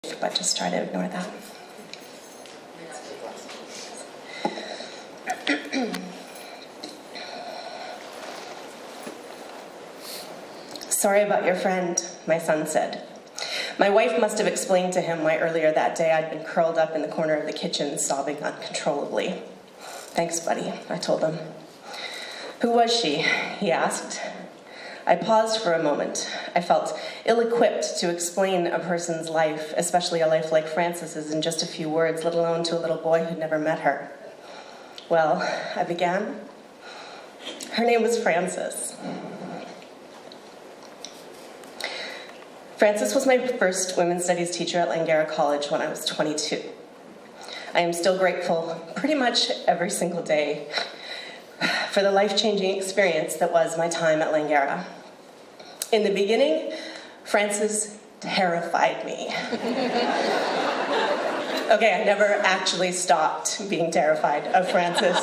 but just try to ignore that. Sorry about your friend, my son said. My wife must have explained to him why earlier that day I'd been curled up in the corner of the kitchen, sobbing uncontrollably. Thanks, buddy, I told him. Who was she? He asked. I paused for a moment. I felt ill-equipped to explain a person's life, especially a life like Frances's, in just a few words, let alone to a little boy who'd never met her. Well, I began. Her name was Frances. Frances was my first women's studies teacher at Langara College when I was 22. I am still grateful pretty much every single day for the life-changing experience that was my time at Langara. In the beginning, Frances terrified me. Okay, I never actually stopped being terrified of Frances,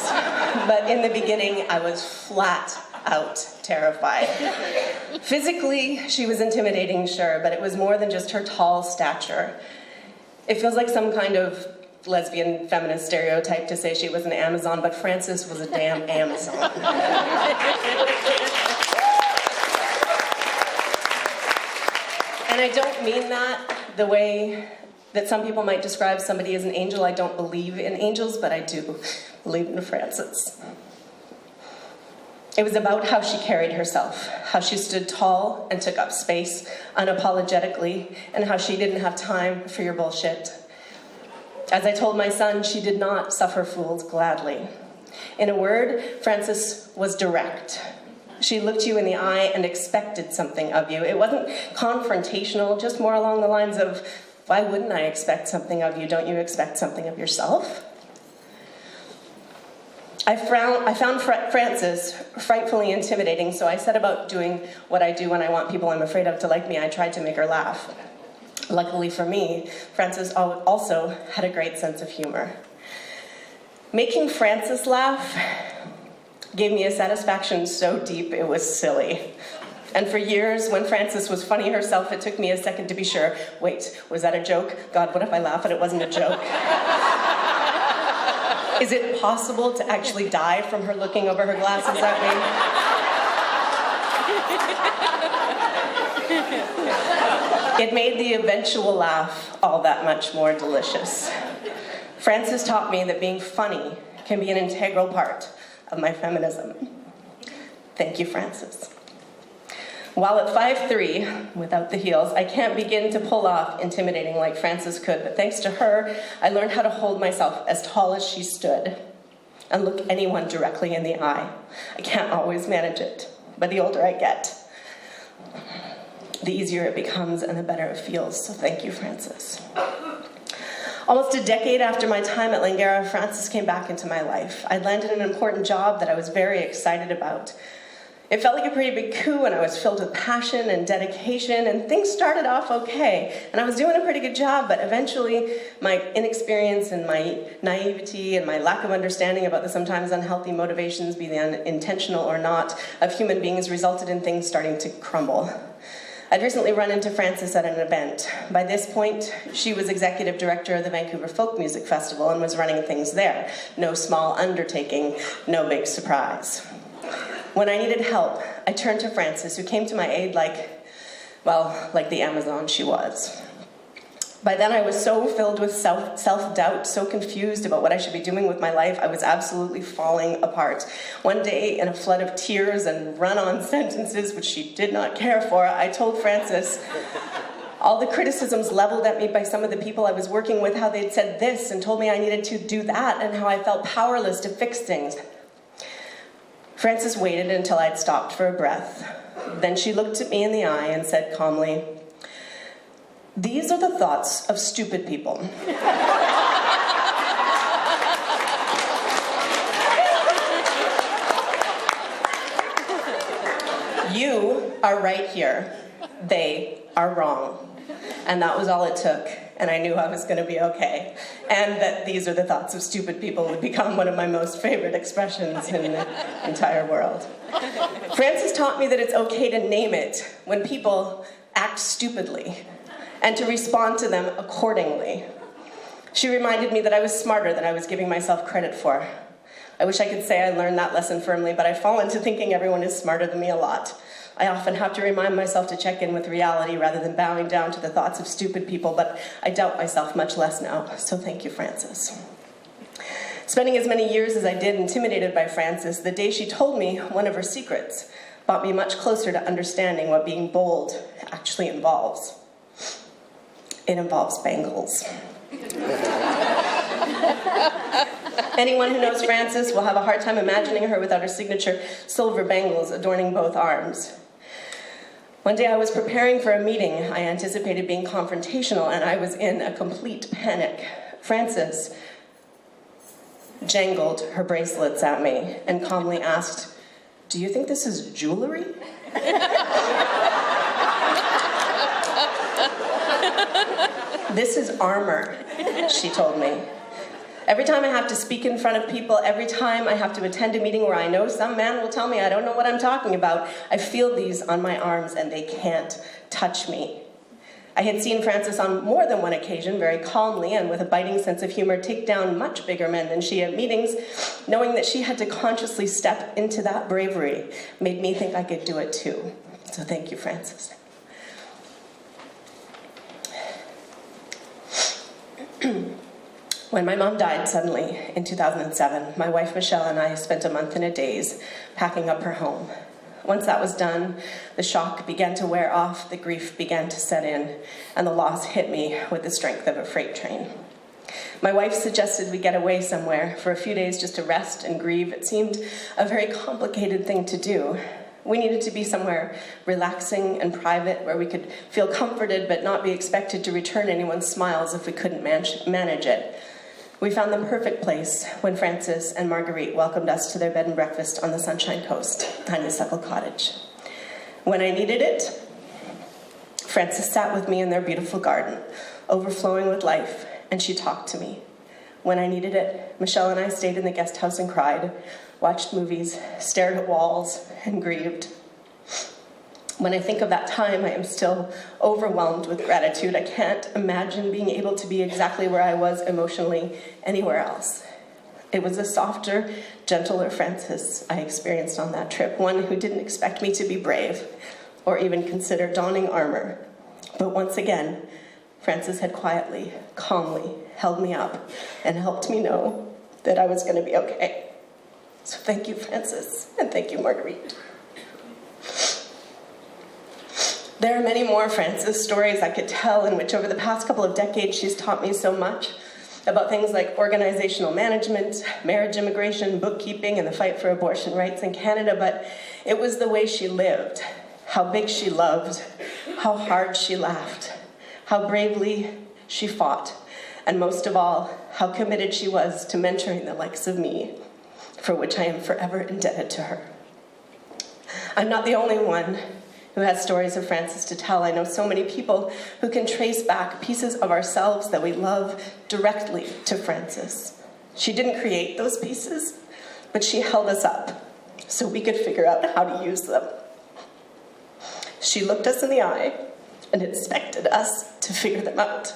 but in the beginning, I was flat out terrified. Physically, she was intimidating, sure, but it was more than just her tall stature. It feels like some kind of lesbian feminist stereotype to say she was an Amazon, but Frances was a damn Amazon. And I don't mean that the way that some people might describe somebody as an angel. I don't believe in angels, but I do believe in Frances. It was about how she carried herself, how she stood tall and took up space unapologetically, and how she didn't have time for your bullshit. As I told my son, she did not suffer fools gladly. In a word, Frances was direct. She looked you in the eye and expected something of you. It wasn't confrontational, just more along the lines of, why wouldn't I expect something of you? Don't you expect something of yourself? I found Frances frightfully intimidating, so I set about doing what I do when I want people I'm afraid of to like me. I tried to make her laugh. Luckily for me, Frances also had a great sense of humor. Making Frances laugh gave me a satisfaction so deep it was silly. And for years, when Frances was funny herself, it took me a second to be sure, wait, was that a joke? God, what if I laugh and it wasn't a joke? Is it possible to actually die from her looking over her glasses at me? It made the eventual laugh all that much more delicious. Frances taught me that being funny can be an integral part of my feminism. Thank you, Frances. While at 5'3", without the heels, I can't begin to pull off intimidating like Frances could, but thanks to her, I learned how to hold myself as tall as she stood and look anyone directly in the eye. I can't always manage it, but the older I get, the easier it becomes and the better it feels, so thank you, Frances. Almost a decade after my time at Langara, Frances came back into my life. I'd landed an important job that I was very excited about. It felt like a pretty big coup, and I was filled with passion and dedication, and things started off okay. And I was doing a pretty good job, but eventually my inexperience and my naivety and my lack of understanding about the sometimes unhealthy motivations, be they unintentional or not, of human beings resulted in things starting to crumble. I'd recently run into Frances at an event. By this point, she was executive director of the Vancouver Folk Music Festival and was running things there. No small undertaking, no big surprise. When I needed help, I turned to Frances, who came to my aid like the Amazon she was. By then, I was so filled with self-doubt, so confused about what I should be doing with my life, I was absolutely falling apart. One day, in a flood of tears and run-on sentences, which she did not care for, I told Frances all the criticisms leveled at me by some of the people I was working with, how they'd said this and told me I needed to do that, and how I felt powerless to fix things. Frances waited until I'd stopped for a breath. Then she looked at me in the eye and said calmly, "These are the thoughts of stupid people." You are right here. They are wrong. And that was all it took. And I knew I was going to be okay. And that "these are the thoughts of stupid people" would become one of my most favorite expressions in the entire world. Frances taught me that it's okay to name it when people act stupidly. and to respond to them accordingly. She reminded me that I was smarter than I was giving myself credit for. I wish I could say I learned that lesson firmly, but I fall into thinking everyone is smarter than me a lot. I often have to remind myself to check in with reality rather than bowing down to the thoughts of stupid people, but I doubt myself much less now, so thank you, Frances. Spending as many years as I did intimidated by Frances, the day she told me one of her secrets brought me much closer to understanding what being bold actually involves. It involves bangles. Anyone who knows Frances will have a hard time imagining her without her signature silver bangles adorning both arms. One day I was preparing for a meeting. I anticipated being confrontational, and I was in a complete panic. Frances jangled her bracelets at me and calmly asked, "Do you think this is jewelry?" "This is armor," she told me. Every time I have to speak in front of people, every time I have to attend a meeting where I know some man will tell me I don't know what I'm talking about, I feel these on my arms and they can't touch me. I had seen Frances on more than one occasion, very calmly and with a biting sense of humor, take down much bigger men than she at meetings. Knowing that she had to consciously step into that bravery made me think I could do it too. So thank you, Frances. When my mom died suddenly in 2007, my wife Michelle and I spent a month and a days packing up her home. Once that was done, the shock began to wear off, the grief began to set in, and the loss hit me with the strength of a freight train. My wife suggested we get away somewhere for a few days just to rest and grieve. It seemed a very complicated thing to do. We needed to be somewhere relaxing and private where we could feel comforted but not be expected to return anyone's smiles if we couldn't manage it. We found the perfect place when Frances and Marguerite welcomed us to their bed and breakfast on the Sunshine Coast, Honeysuckle Cottage. When I needed it, Frances sat with me in their beautiful garden, overflowing with life, and she talked to me. When I needed it, Michelle and I stayed in the guest house and cried, watched movies, stared at walls, and grieved. When I think of that time, I am still overwhelmed with gratitude. I can't imagine being able to be exactly where I was emotionally anywhere else. It was a softer, gentler Frances I experienced on that trip, one who didn't expect me to be brave or even consider donning armor. But once again, Frances had quietly, calmly held me up and helped me know that I was going to be okay. So thank you, Frances, and thank you, Marguerite. There are many more Frances stories I could tell in which over the past couple of decades she's taught me so much about things like organizational management, marriage immigration, bookkeeping, and the fight for abortion rights in Canada, but it was the way she lived, how big she loved, how hard she laughed, how bravely she fought, and most of all, how committed she was to mentoring the likes of me, for which I am forever indebted to her. I'm not the only one who has stories of Frances to tell. I know so many people who can trace back pieces of ourselves that we love directly to Frances. She didn't create those pieces, but she held us up so we could figure out how to use them. She looked us in the eye and expected us to figure them out.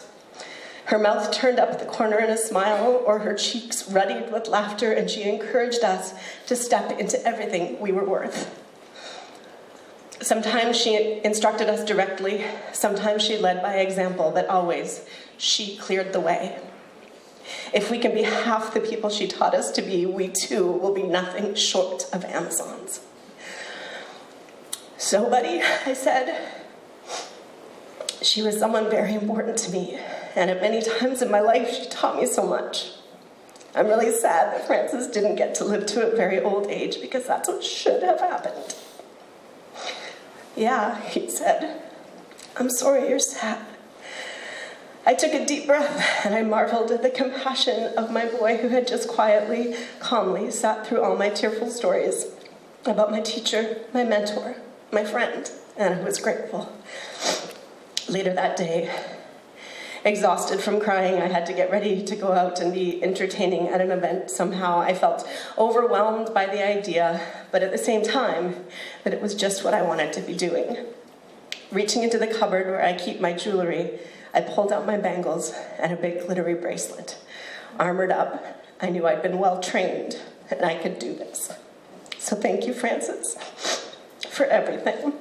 Her mouth turned up at the corner in a smile, or her cheeks ruddied with laughter, and she encouraged us to step into everything we were worth. Sometimes she instructed us directly, sometimes she led by example, but always she cleared the way. If we can be half the people she taught us to be, we too will be nothing short of Amazons. So, buddy, I said, she was someone very important to me, and at many times in my life she taught me so much. I'm really sad that Frances didn't get to live to a very old age, because that's what should have happened. Yeah, he said, I'm sorry you're sad. I took a deep breath and I marveled at the compassion of my boy who had just quietly, calmly sat through all my tearful stories about my teacher, my mentor, my friend, and I was grateful. Later that day, exhausted from crying, I had to get ready to go out and be entertaining at an event. Somehow I felt overwhelmed by the idea, but at the same time, that it was just what I wanted to be doing. Reaching into the cupboard where I keep my jewelry, I pulled out my bangles and a big glittery bracelet. Armored up, I knew I'd been well trained and I could do this. So thank you, Francis, for everything.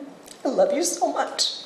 I love you so much.